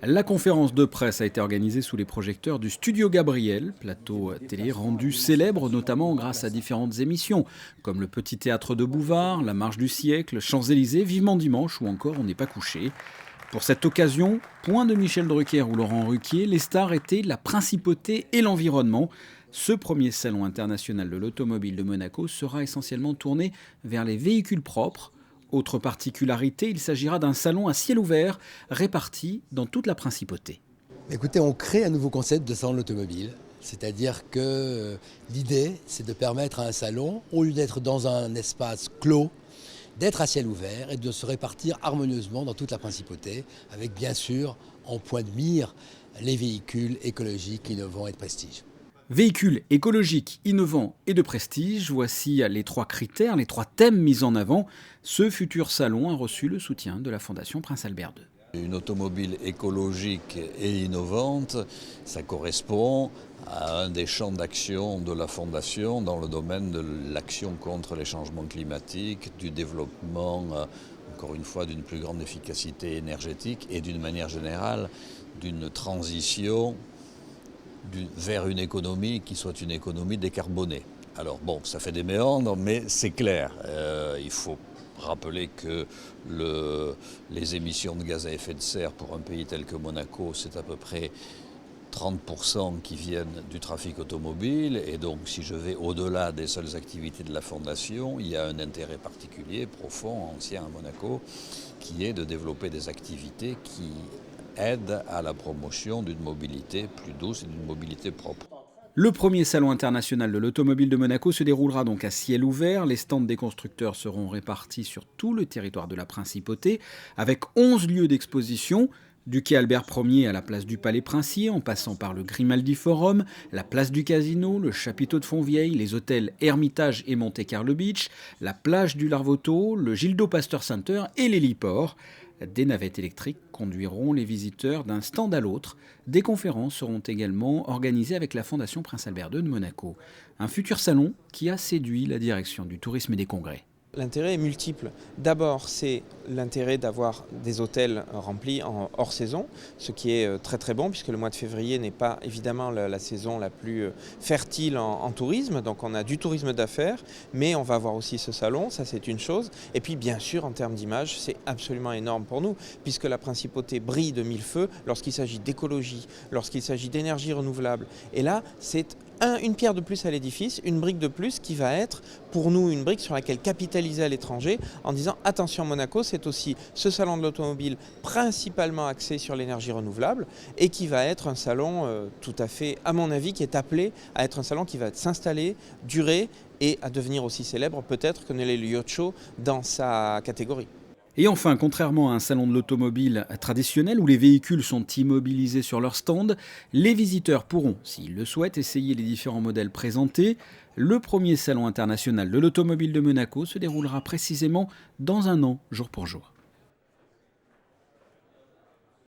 La conférence de presse a été organisée sous les projecteurs du Studio Gabriel, plateau télé rendu célèbre notamment grâce à différentes émissions, comme le Petit Théâtre de Bouvard, La Marche du Siècle, Champs-Élysées, Vivement Dimanche ou encore On n'est pas couché. Pour cette occasion, point de Michel Drucker ou Laurent Ruquier, les stars étaient la principauté et l'environnement. Ce premier salon international de l'automobile de Monaco sera essentiellement tourné vers les véhicules propres. Autre particularité, il s'agira d'un salon à ciel ouvert réparti dans toute la principauté. Écoutez, on crée un nouveau concept de salon de l'automobile. C'est-à-dire que l'idée, c'est de permettre à un salon, au lieu d'être dans un espace clos, d'être à ciel ouvert et de se répartir harmonieusement dans toute la principauté, avec bien sûr en point de mire les véhicules écologiques, innovants et de prestige. Véhicules écologiques, innovants et de prestige, voici les trois critères, les trois thèmes mis en avant. Ce futur salon a reçu le soutien de la Fondation Prince Albert II. Une automobile écologique et innovante, ça correspond à un des champs d'action de la Fondation dans le domaine de l'action contre les changements climatiques, du développement, encore une fois, d'une plus grande efficacité énergétique et d'une manière générale, d'une transition vers une économie qui soit une économie décarbonée. Alors bon, ça fait des méandres, mais c'est clair. Il faut rappeler que les émissions de gaz à effet de serre pour un pays tel que Monaco, c'est à peu près 30% qui viennent du trafic automobile. Et donc si je vais au-delà des seules activités de la Fondation, il y a un intérêt particulier, profond, ancien à Monaco, qui est de développer des activités qui aide à la promotion d'une mobilité plus douce et d'une mobilité propre. Le premier salon international de l'automobile de Monaco se déroulera donc à ciel ouvert. Les stands des constructeurs seront répartis sur tout le territoire de la principauté, avec 11 lieux d'exposition, du quai Albert Ier à la place du Palais Princier, en passant par le Grimaldi Forum, la place du Casino, le chapiteau de Fontvieille, les hôtels Hermitage et Monte Carlo Beach, la plage du Larvoto, le Gildo Pasteur Center et l'héliport. Des navettes électriques conduiront les visiteurs d'un stand à l'autre. Des conférences seront également organisées avec la Fondation Prince Albert II de Monaco. Un futur salon qui a séduit la direction du tourisme et des congrès. L'intérêt est multiple. D'abord, c'est l'intérêt d'avoir des hôtels remplis en hors saison, ce qui est très très bon puisque le mois de février n'est pas évidemment la saison la plus fertile en tourisme. Donc on a du tourisme d'affaires, mais on va avoir aussi ce salon, ça c'est une chose. Et puis bien sûr, en termes d'image, c'est absolument énorme pour nous puisque la principauté brille de mille feux lorsqu'il s'agit d'écologie, lorsqu'il s'agit d'énergie renouvelable. Et là, c'est une pierre de plus à l'édifice, une brique de plus qui va être pour nous une brique sur laquelle capitaliser à l'étranger en disant attention Monaco, c'est aussi ce salon de l'automobile principalement axé sur l'énergie renouvelable et qui va être un salon tout à fait, à mon avis, qui est appelé à être un salon qui va s'installer, durer et à devenir aussi célèbre peut-être que ne l'est le Yacht Show dans sa catégorie. Et enfin, contrairement à un salon de l'automobile traditionnel où les véhicules sont immobilisés sur leur stand, les visiteurs pourront, s'ils le souhaitent, essayer les différents modèles présentés. Le premier salon international de l'automobile de Monaco se déroulera précisément dans un an, jour pour jour.